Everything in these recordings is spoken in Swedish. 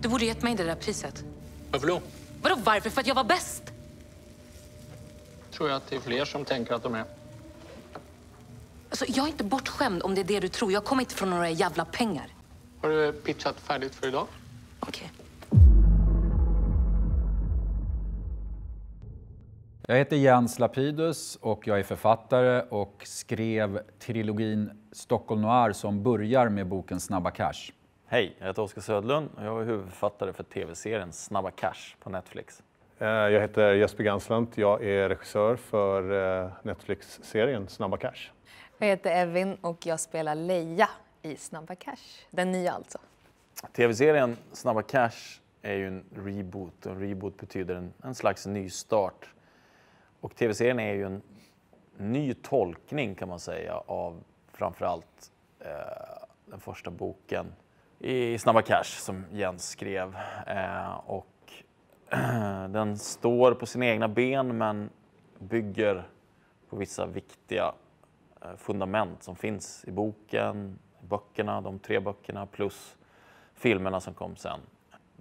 Du borde gett mig det där priset. Varför då? Vadå varför? För att jag var bäst? Tror jag att det är fler som tänker att de är. Alltså, jag är inte bortskämd om det är det du tror. Jag kommer inte från några jävla pengar. Har du pitchat färdigt för idag? Okej. Jag heter Jens Lapidus och jag är författare och skrev trilogin Stockholm Noir som börjar med boken Snabba Cash. Hej, jag heter Oskar Södlund och jag är huvudförfattare för tv-serien Snabba Cash på Netflix. Jag heter Jesper Ganslant, jag är regissör för Netflix-serien Snabba Cash. Jag heter Evin och jag spelar Leia i Snabba Cash, den nya alltså. Tv-serien Snabba Cash är ju en reboot och en reboot betyder en slags nystart. Och tv-serien är ju en ny tolkning kan man säga av framförallt den första boken i Snabba Cash som Jens skrev. Den står på sina egna ben men bygger på vissa viktiga fundament som finns i boken, böckerna, de 3 böckerna plus filmerna som kom sen.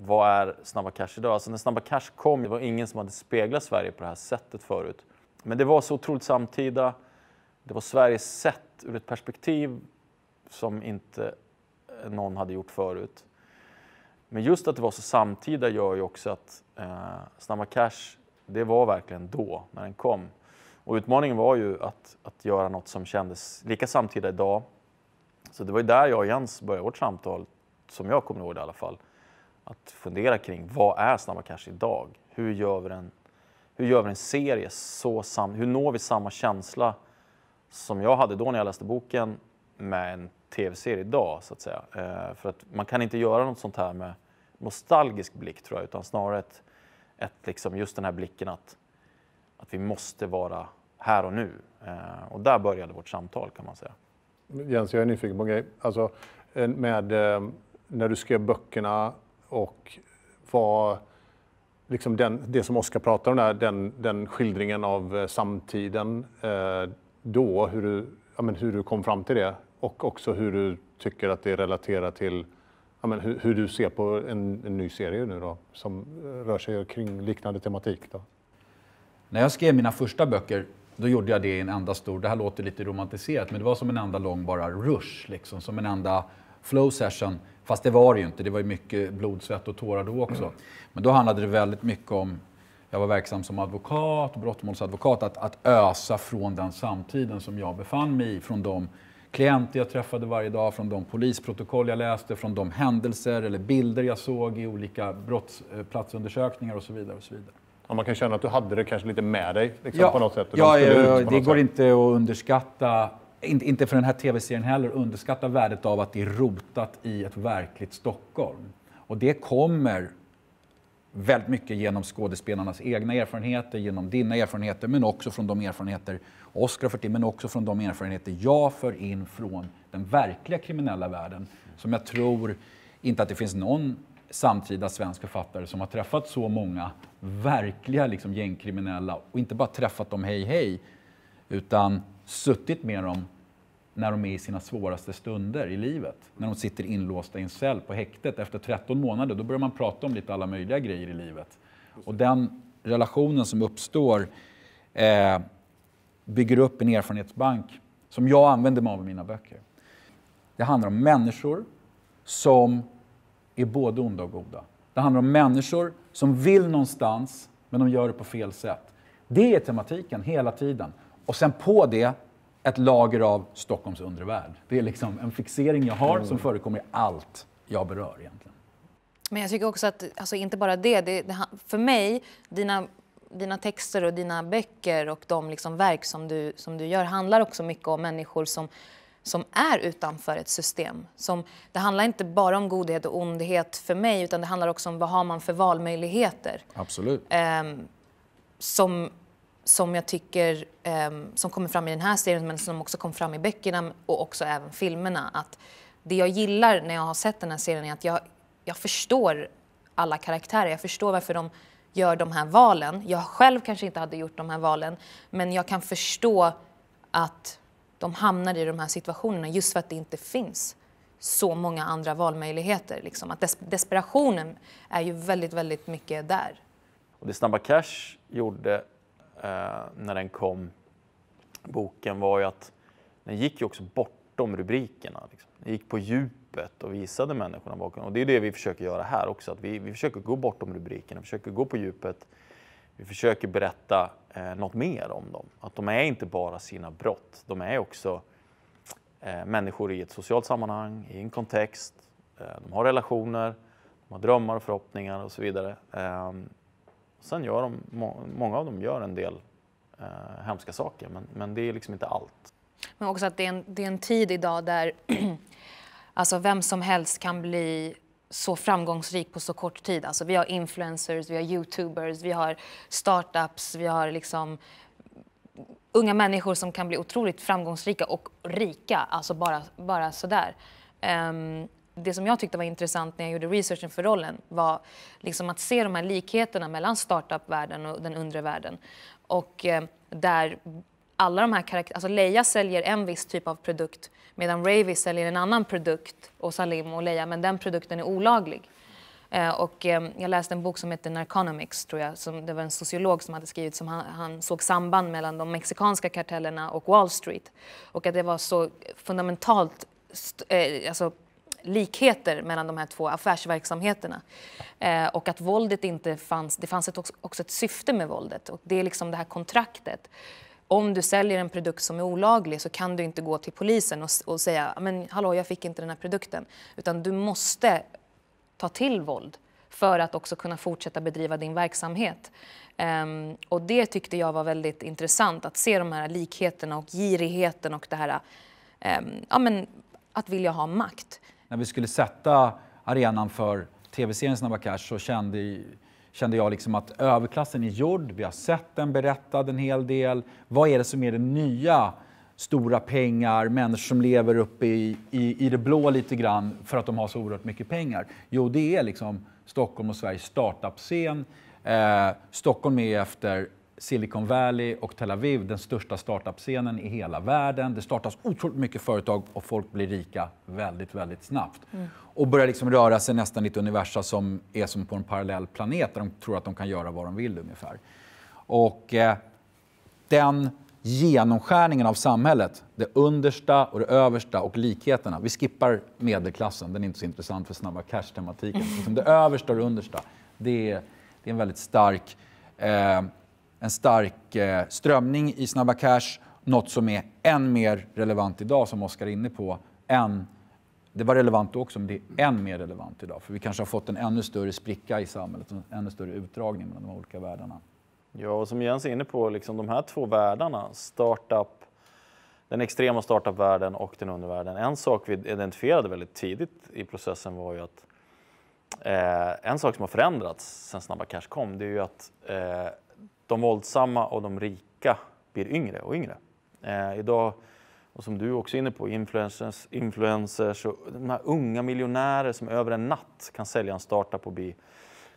Vad är Snabba Cash idag? Alltså när Snabba Cash kom, det var ingen som hade speglat Sverige på det här sättet förut. Men det var så otroligt samtida. Det var Sveriges sätt ur ett perspektiv som inte någon hade gjort förut. Men just att det var så samtida gör ju också att Snabba Cash, det var verkligen då när den kom. Och utmaningen var ju att göra något som kändes lika samtida idag. Så det var ju där jag och Jens började vårt samtal, som jag kommer ihåg det i alla fall. Att fundera kring vad är Snabba Cash idag? Hur gör vi en serie hur når vi samma känsla som jag hade då när jag läste boken med en tv-serie idag så att säga. För att man kan inte göra något sånt här med nostalgisk blick tror jag, utan snarare liksom just den här blicken att vi måste vara här och nu. Och där började vårt samtal kan man säga. Jens, jag är nyfiken på en grej. Alltså, när du skrev böckerna och vad liksom det som Oskar pratar om där, den skildringen av samtiden då, hur du kom fram till det och också hur du tycker att det relaterar till hur du ser på en ny serie nu då som rör sig kring liknande tematik då. När jag skrev mina första böcker, då gjorde jag det i en enda stor, det här låter lite romantiserat, men det var som en enda lång bara rush, liksom, som en enda flow session. Fast det var det ju inte, det var ju mycket blod, svett och tårar då också. Men då handlade det väldigt mycket om, jag var verksam som advokat, brottmålsadvokat, att ösa från den samtiden som jag befann mig i, från de klienter jag träffade varje dag, från de polisprotokoll jag läste, från de händelser eller bilder jag såg i olika brottsplatsundersökningar och så vidare och så vidare. Ja, man kan känna att du hade det kanske lite med dig liksom, på något sätt. Det går inte att underskatta, inte för den här tv-serien heller, underskatta värdet av att det är rotat i ett verkligt Stockholm. Och det kommer väldigt mycket genom skådespelarnas egna erfarenheter, genom dina erfarenheter, men också från de erfarenheter Oskar har fört in, men också från de erfarenheter jag för in från den verkliga kriminella världen. Som jag tror inte att det finns någon samtida svensk författare som har träffat så många verkliga liksom, gängkriminella och inte bara träffat dem hej, utan suttit med dem när de är i sina svåraste stunder i livet. När de sitter inlåsta i en cell på häktet efter 13 månader, då börjar man prata om lite alla möjliga grejer i livet. Och den relationen som uppstår bygger upp en erfarenhetsbank som jag använder mig av i mina böcker. Det handlar om människor som är både onda och goda. Det handlar om människor som vill någonstans, men de gör det på fel sätt. Det är tematiken hela tiden. Och sen på det ett lager av Stockholms undervärld. Det är liksom en fixering jag har som förekommer i allt jag berör egentligen. Men jag tycker också att, alltså inte bara det för mig, dina texter och dina böcker och de liksom verk som du gör handlar också mycket om människor som är utanför ett system. Det handlar inte bara om godhet och ondhet för mig, utan det handlar också om vad har man för valmöjligheter. Absolut. Som jag tycker, som kommer fram i den här serien, men som också kom fram i böckerna och också även filmerna. Att det jag gillar när jag har sett den här serien är att jag förstår alla karaktärer. Jag förstår varför de gör de här valen. Jag själv kanske inte hade gjort de här valen, men jag kan förstå att de hamnar i de här situationerna just för att det inte finns så många andra valmöjligheter. Liksom. Att desperationen är ju väldigt, väldigt mycket där. Och det Snabba Cash gjorde när den kom, boken, var ju att den gick ju också bortom rubrikerna. Liksom. Den gick på djupet och visade människorna bakom. Och det är det vi försöker göra här också. Att vi försöker gå bortom rubrikerna, vi försöker gå på djupet. Vi försöker berätta något mer om dem. Att de är inte bara sina brott. De är också människor i ett socialt sammanhang, i en kontext. De har relationer, de har drömmar och förhoppningar och så vidare. Sen gör många av dem gör en del hemska saker, men det är liksom inte allt. Men också att det är en tid idag där alltså vem som helst kan bli så framgångsrik på så kort tid. Alltså vi har influencers, vi har YouTubers, vi har startups, vi har liksom unga människor som kan bli otroligt framgångsrika och rika, alltså bara sådär. Det som jag tyckte var intressant när jag gjorde researchen för rollen var liksom att se de här likheterna mellan startup-världen och den undre världen. Och där alla de här karaktärer, alltså Leia säljer en viss typ av produkt medan Ravi säljer en annan produkt, och Salim och Leia, men den produkten är olaglig. Jag läste en bok som heter Narconomics, tror jag, det var en sociolog som hade skrivit, som han såg samband mellan de mexikanska kartellerna och Wall Street. Och att det var så fundamentalt alltså likheter mellan de här två affärsverksamheterna. Och att våldet inte fanns, det fanns också ett syfte med våldet. Och det är liksom det här kontraktet. Om du säljer en produkt som är olaglig så kan du inte gå till polisen och säga men hallå, jag fick inte den här produkten. Utan du måste ta till våld för att också kunna fortsätta bedriva din verksamhet. Och det tyckte jag var väldigt intressant, att se de här likheterna och girigheten och det här att vilja ha makt. När vi skulle sätta arenan för tv-serien Snabba Cash så kände jag liksom att överklassen är gjord. Vi har sett den berättad en hel del. Vad är det som är det nya? Stora pengar, människor som lever uppe i det blå lite grann för att de har så oerhört mycket pengar. Jo, det är liksom Stockholm och Sveriges startup-scen. Stockholm är efter Silicon Valley och Tel Aviv den största startup-scenen i hela världen. Det startas otroligt mycket företag och folk blir rika väldigt, väldigt snabbt. Och börjar liksom röra sig nästan i ett universum som är som på en parallell planet där de tror att de kan göra vad de vill ungefär. Och den genomskärningen av samhället, det understa och det översta och likheterna. Vi skippar medelklassen, den är inte så intressant för Snabba Cash-tematiken. Det översta och det understa, det är en väldigt stark strömning i Snabba Cash. Något som är än mer relevant idag, som Oskar är inne på. Det var relevant då också, men det är än mer relevant idag. För vi kanske har fått en ännu större spricka i samhället, en ännu större utdragning mellan de olika världarna. Ja, och som Jens är inne på, liksom de här två världarna, startup, den extrema startup-världen och den undervärlden. En sak vi identifierade väldigt tidigt i processen var ju att en sak som har förändrats sen Snabba Cash kom, det är ju att de våldsamma och de rika blir yngre och yngre. Idag, och som du också är inne på, influencers och de här unga miljonärer som över en natt kan sälja en startup och bli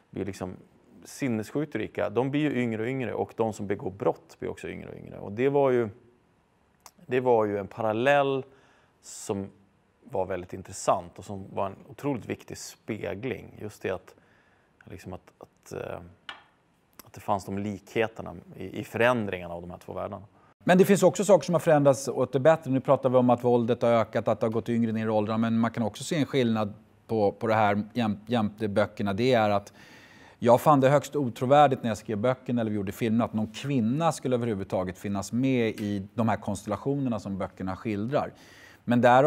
liksom sinnessjukt rika, de blir ju yngre och yngre, och de som begår brott blir också yngre och yngre. Och det var ju en parallell som var väldigt intressant och som var en otroligt viktig spegling. Just det att det fanns de likheterna i förändringarna av de här två världarna. Men det finns också saker som har förändrats åt det bättre. Nu pratar vi om att våldet har ökat, att det har gått yngre ner i åldrarna. Men man kan också se en skillnad på det här jämte böckerna. Det är att jag fann det högst otrovärdigt när jag skrev böckerna eller vi gjorde filmen att någon kvinna skulle överhuvudtaget finnas med i de här konstellationerna som böckerna skildrar. Men där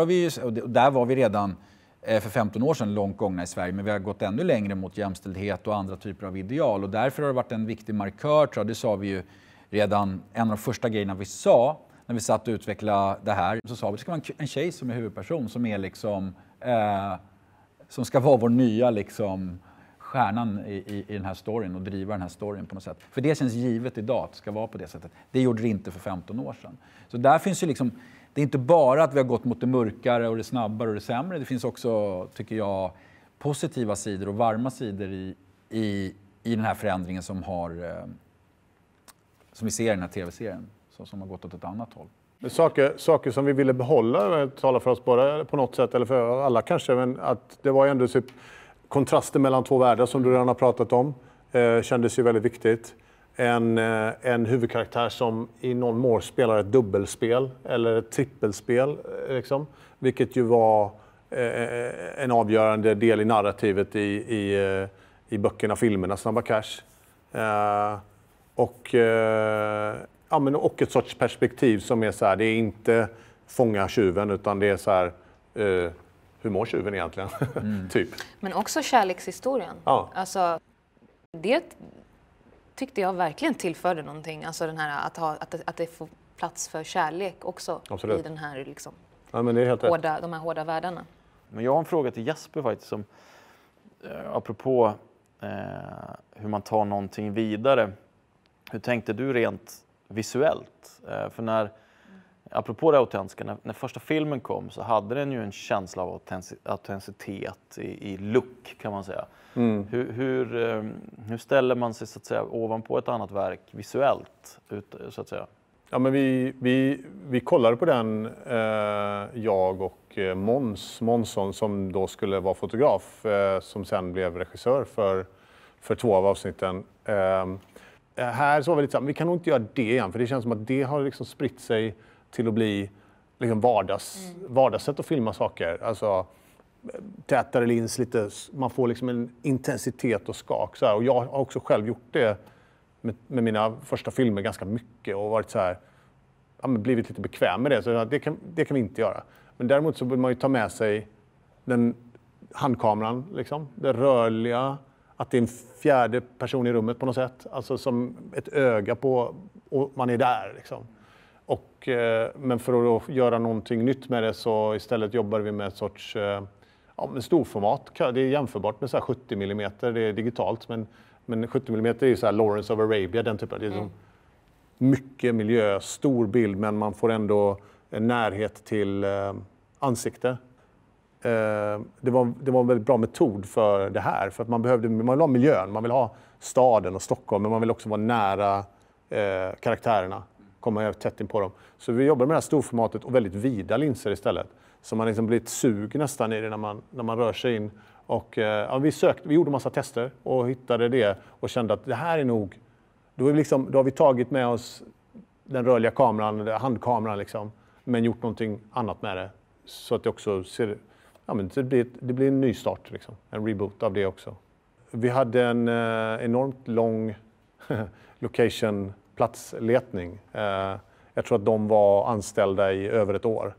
var vi redan för 15 år sedan långt gångna i Sverige, men vi har gått ännu längre mot jämställdhet och andra typer av ideal. Och därför har det varit en viktig markör, tror jag. Det sa vi ju redan, en av de första grejerna vi sa när vi satt och utvecklade det här. Så sa vi att det ska vara en tjej som är huvudperson, som är liksom, som ska vara vår nya liksom stjärnan i den här storyn och driva den här storyn på något sätt. För det känns givet idag att det ska vara på det sättet. Det gjorde det inte för 15 år sedan. Så där finns ju liksom, det är inte bara att vi har gått mot det mörkare och det snabbare och det sämre. Det finns också, tycker jag, positiva sidor och varma sidor i den här förändringen som vi ser i den här tv-serien, som har gått åt ett annat håll. Saker som vi ville behålla, tala för oss båda på något sätt, eller för alla kanske, men att det var ändå typ kontrasten mellan två världar som du redan har pratat om, kändes ju väldigt viktigt. En huvudkaraktär som i någon mån spelar ett dubbelspel eller ett trippelspel, liksom, vilket ju var en avgörande del i narrativet i böckerna, filmerna, Snabba Cash. Och ett sorts perspektiv som är så här, det är inte fånga tjuven, utan det är så här, hur mår tjuven egentligen? Typ. Men också kärlekshistorien. Ja. Alltså, det tyckte jag verkligen tillförde någonting. Alltså den här att det får plats för kärlek också. Absolut. I den här liksom, Ja, men det är helt de här hårda världarna. Men jag har en fråga till Jesper faktiskt, som apropå hur man tar någonting vidare. Hur tänkte du rent visuellt? För apropå det autentiska, när första filmen kom så hade den ju en känsla av autenticitet i look, kan man säga. Hur ställer man sig så att säga ovanpå ett annat verk visuellt, så att säga? Ja, men vi kollade på den, jag och Månsson som då skulle vara fotograf, som sen blev regissör för 2 av avsnitten. Här så var vi lite så här, vi kan nog inte göra det igen, för det känns som att det har liksom spritt sig till att bli liksom vardagssätt att filma saker. Alltså tätare lins, lite, man får liksom en intensitet och skak. Så här. Och jag har också själv gjort det med mina första filmer ganska mycket och varit så här, blivit lite bekväm med det. Så det kan vi inte göra. Men däremot så borde man ju ta med sig den handkameran, liksom, det rörliga, att det är en fjärde person i rummet på något sätt. Alltså som ett öga på, och man är där liksom. Men för att göra någonting nytt med det så istället jobbar vi med ett sorts med storformat. Det är jämförbart med så här 70 mm, det är digitalt. Men 70 mm är ju så här Lawrence of Arabia, den typen. Det är liksom mycket miljö, stor bild, men man får ändå en närhet till ansikte. Det var en väldigt bra metod för det här. För att man vill ha miljön, man vill ha staden och Stockholm, men man vill också vara nära karaktärerna. Komma tätt in på dem. Så vi jobbar med det här storformatet och väldigt vida linser istället. Så man liksom blir ett sug nästan i det när man rör sig in. Och vi gjorde massa tester och hittade det och kände att det här är nog... Då har vi tagit med oss den rörliga kameran, handkameran liksom, men gjort någonting annat med det. Så att det också ser... det blir en ny start liksom. En reboot av det också. Vi hade en enormt lång platsletning. Jag tror att de var anställda i över ett år.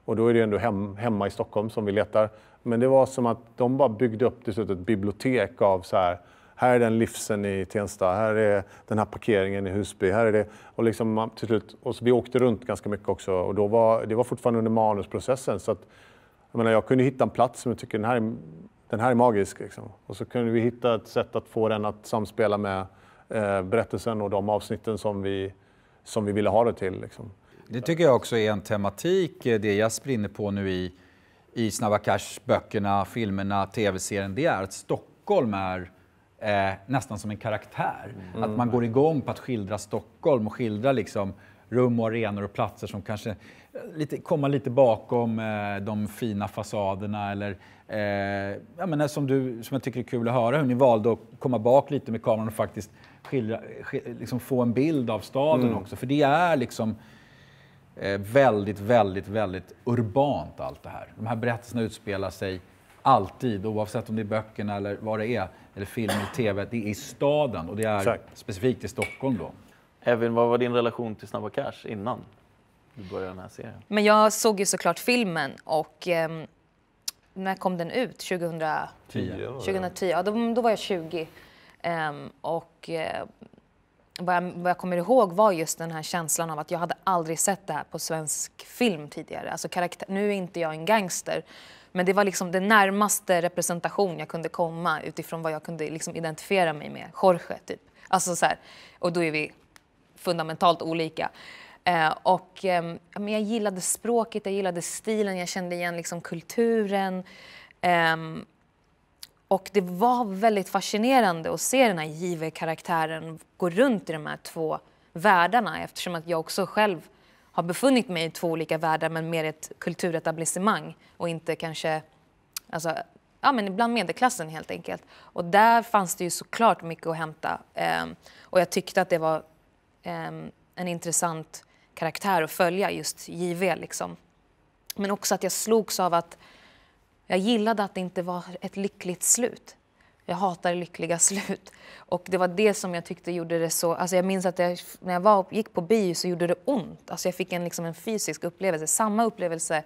Och då är det ändå hemma i Stockholm som vi letar. Men det var som att de bara byggde upp till slut ett bibliotek av så här är den livsen i Tensta, här är den här parkeringen i Husby, här är det. Och liksom till slut, och så vi åkte runt ganska mycket också. Och det var fortfarande under manusprocessen. Så att, jag kunde hitta en plats som jag tycker den här är magisk. Liksom. Och så kunde vi hitta ett sätt att få den att samspela med berättelsen och de avsnitten som vi ville ha det till. Liksom. Det tycker jag också är en tematik, det jag sprinner på nu i Snabba Cash-böckerna, filmerna, tv-serien. Det är att Stockholm är nästan som en karaktär. Att man går igång på att skildra Stockholm och skildra liksom rum och arenor och platser som kanske komma lite bakom de fina fasaderna. Eller som jag tycker är kul att höra hur ni valde att komma bak lite med kameran och faktiskt liksom få en bild av staden också. För det är liksom väldigt, väldigt, väldigt urbant allt det här. De här berättelserna utspelar sig alltid, oavsett om det är böckerna eller vad det är, eller film eller tv, det är i staden och det är specifikt i Stockholm då. Evin, vad var din relation till Snabba Cash innan du började den här serien? Men jag såg ju såklart filmen och när kom den ut? 2010. Ja, då var jag 20. Vad jag kommer ihåg var just den här känslan av att jag hade aldrig sett det här på svensk film tidigare. Alltså nu är inte jag en gangster, men det var liksom den närmaste representation jag kunde komma utifrån vad jag kunde liksom identifiera mig med. Jorge typ. Alltså så här, och då är vi fundamentalt olika. Men jag gillade språket, jag gillade stilen, jag kände igen liksom kulturen. Och det var väldigt fascinerande att se den här give karaktären gå runt i de här två världarna, eftersom att jag också själv har befunnit mig i 2 olika världar men mer ett kulturetablissemang och inte kanske, alltså, ja men ibland medelklassen helt enkelt. Och där fanns det ju såklart mycket att hämta. Och jag tyckte att det var en intressant karaktär att följa, just JV liksom. Men också att jag slogs av att jag gillade att det inte var ett lyckligt slut. Jag hatar lyckliga slut. Och det var det som jag tyckte gjorde det så... Alltså jag minns att när jag gick på bio så gjorde det ont. Alltså jag fick en fysisk upplevelse. Samma upplevelse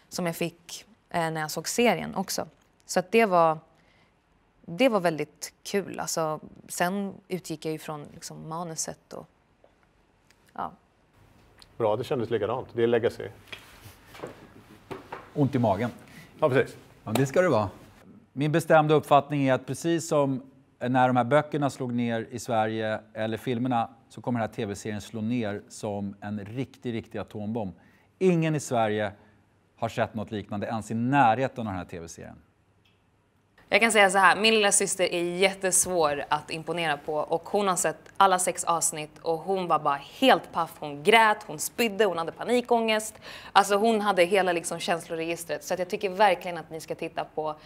som jag fick när jag såg serien också. Så att det var väldigt kul. Alltså, sen utgick jag ju från liksom manuset och... Ja. Bra, det kändes likadant. Det är legacy. Ont i magen. Ja, precis. Ja, det ska det vara. Min bestämda uppfattning är att precis som när de här böckerna slog ner i Sverige, eller filmerna, så kommer den här tv-serien slå ner som en riktig atombomb. Ingen i Sverige har sett något liknande ens i närheten av den här tv-serien. Jag kan säga så här, min lilla syster är jättesvår att imponera på och hon har sett alla 6 avsnitt och hon var bara helt paff. Hon grät, hon spydde, hon hade panikångest. Alltså hon hade hela liksom känsloregistret. Så att jag tycker verkligen att ni ska titta på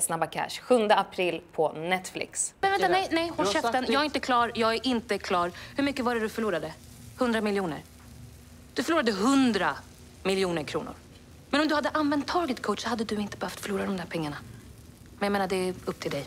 Snabba Cash. 7 april på Netflix. Men vänta, nej, håll käften. Jag är inte klar. Hur mycket var det du förlorade? 100 miljoner. Du förlorade 100 miljoner kronor. Men om du hade använt Target Coach så hade du inte behövt förlora de där pengarna. Men jag menar, det är upp till dig.